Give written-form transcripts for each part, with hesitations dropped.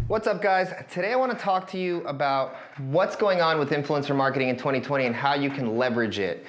What's up, guys? Today I want to talk to you about what's going on with influencer marketing in 2020 and how you can leverage it.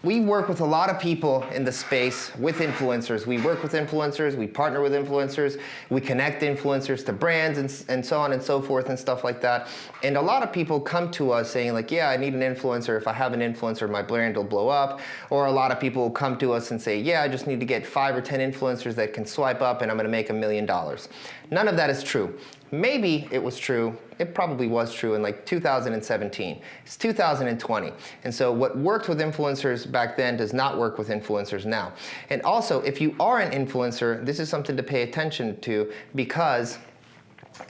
We work with a lot of people in the space with influencers. We work with influencers, we partner with influencers, we connect influencers to brands and so on and so forth and stuff like that. And a lot of people come to us saying like, yeah, I need an influencer. If I have an influencer, my brand will blow up. Or a lot of people come to us and say, yeah, I just need to get 5 or 10 influencers that can swipe up and I'm gonna make $1 million. None of that is true. Maybe it was true, it probably was true in like 2017. It's 2020. And so what worked with influencers back then does not work with influencers now. And also, if you are an influencer, this is something to pay attention to because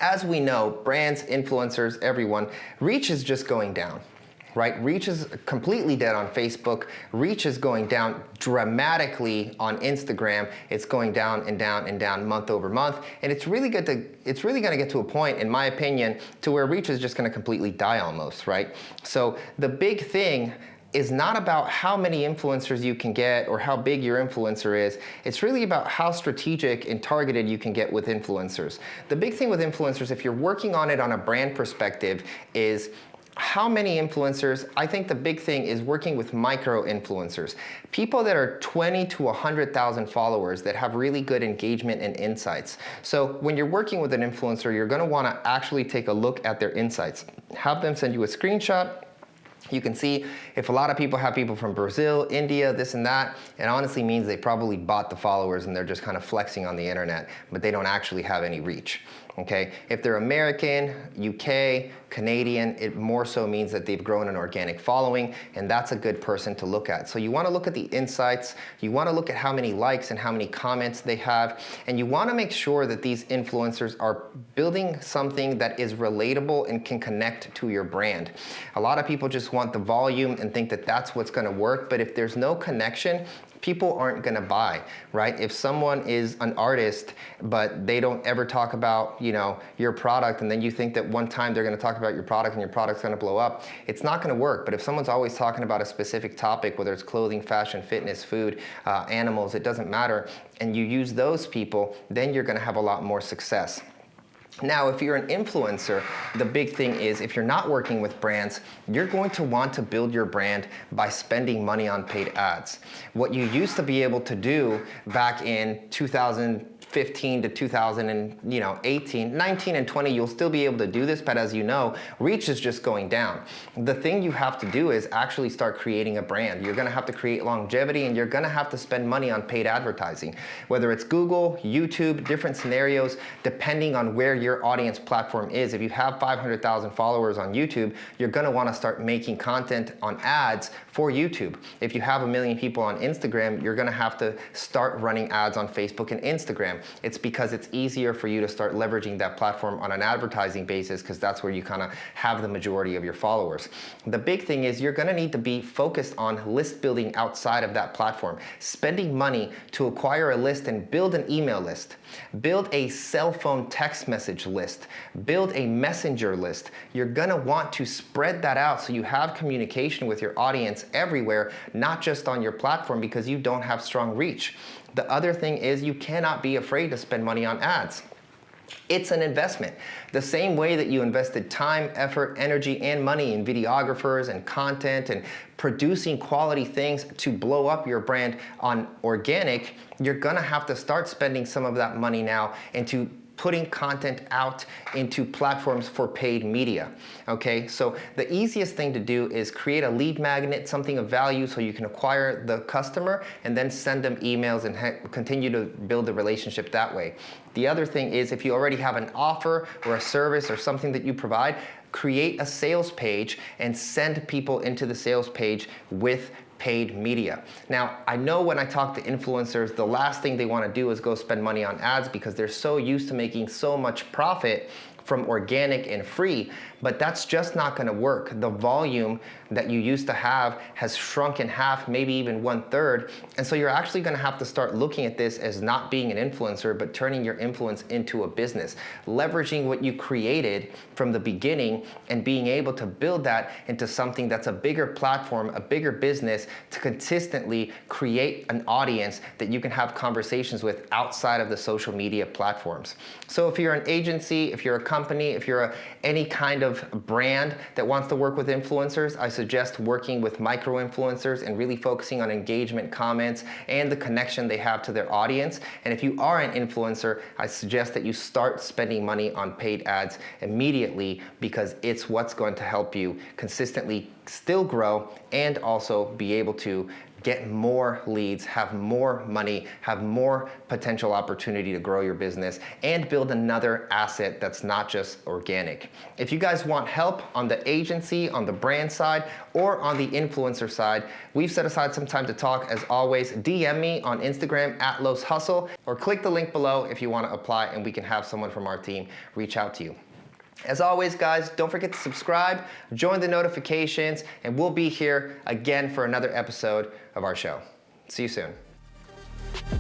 as we know, brands, influencers, everyone, reach is just going down. Right? Reach is completely dead on Facebook. Reach is going down dramatically on Instagram. It's going down and down and down month over month. And it's really going to get to a point, in my opinion, to where reach is just going to completely die almost, right? So the big thing is not about how many influencers you can get or how big your influencer is. It's really about how strategic and targeted you can get with influencers. The big thing with influencers, if you're working on it on a brand perspective, is how many influencers. I think the big thing is working with micro influencers, people that are 20 to 100,000 followers that have really good engagement and insights. So when you're working with an influencer, you're going to want to actually take a look at their insights. Have them send you a screenshot. You can see if a lot of people have people from Brazil, India, this and that, it honestly means they probably bought the followers and they're just kind of flexing on the internet, but they don't actually have any reach. Okay, if they're American, UK, Canadian, it more so means that they've grown an organic following, and that's a good person to look at. So you want to look at the insights, you want to look at how many likes and how many comments they have, and you want to make sure that these influencers are building something that is relatable and can connect to your brand. A lot of people just want the volume and think that that's what's going to work, but if there's no connection, people aren't gonna buy, right? If someone is an artist, but they don't ever talk about, your product, and then you think that one time they're gonna talk about your product and your product's gonna blow up, it's not gonna work. But if someone's always talking about a specific topic, whether it's clothing, fashion, fitness, food, animals, it doesn't matter, and you use those people, then you're gonna have a lot more success. Now, if you're an influencer, the big thing is if you're not working with brands, you're going to want to build your brand by spending money on paid ads. What you used to be able to do back in 2015 to 2018, 19 and 20, you'll still be able to do this, but as you know, reach is just going down. The thing you have to do is actually start creating a brand. You're gonna have to create longevity and you're gonna have to spend money on paid advertising, whether it's Google, YouTube, different scenarios, depending on where your audience platform is. If you have 500,000 followers on YouTube, you're gonna wanna start making content on ads for YouTube. If you have 1 million people on Instagram, you're gonna have to start running ads on Facebook and Instagram. It's because it's easier for you to start leveraging that platform on an advertising basis because that's where you kind of have the majority of your followers. The big thing is you're going to need to be focused on list building outside of that platform, spending money to acquire a list and build an email list, build a cell phone text message list, build a messenger list. You're going to want to spread that out so you have communication with your audience everywhere, not just on your platform because you don't have strong reach. The other thing is you cannot be afraid to spend money on ads. It's an investment. The same way that you invested time, effort, energy, and money in videographers and content and producing quality things to blow up your brand on organic, you're gonna have to start spending some of that money now into putting content out into platforms for paid media, okay? So the easiest thing to do is create a lead magnet, something of value so you can acquire the customer and then send them emails and continue to build the relationship that way. The other thing is if you already have an offer or a service or something that you provide, create a sales page and send people into the sales page with paid media. Now, I know when I talk to influencers, the last thing they want to do is go spend money on ads because they're so used to making so much profit from organic and free, but that's just not gonna work. The volume that you used to have has shrunk in half, maybe even 1/3. And so you're actually gonna have to start looking at this as not being an influencer, but turning your influence into a business, leveraging what you created from the beginning and being able to build that into something that's a bigger platform, a bigger business, to consistently create an audience that you can have conversations with outside of the social media platforms. So if you're an agency, if you're a company, if you're any kind of brand that wants to work with influencers, I suggest working with micro-influencers and really focusing on engagement, comments, and the connection they have to their audience. And if you are an influencer, I suggest that you start spending money on paid ads immediately, because it's what's going to help you consistently still grow and also be able to get more leads, have more money, have more potential opportunity to grow your business, and build another asset that's not just organic. If you guys want help on the agency, on the brand side, or on the influencer side, we've set aside some time to talk. As always, DM me on Instagram at Los Hustle, or click the link below if you want to apply, and we can have someone from our team reach out to you. As always, guys, don't forget to subscribe, join the notifications, and we'll be here again for another episode of our show. See you soon.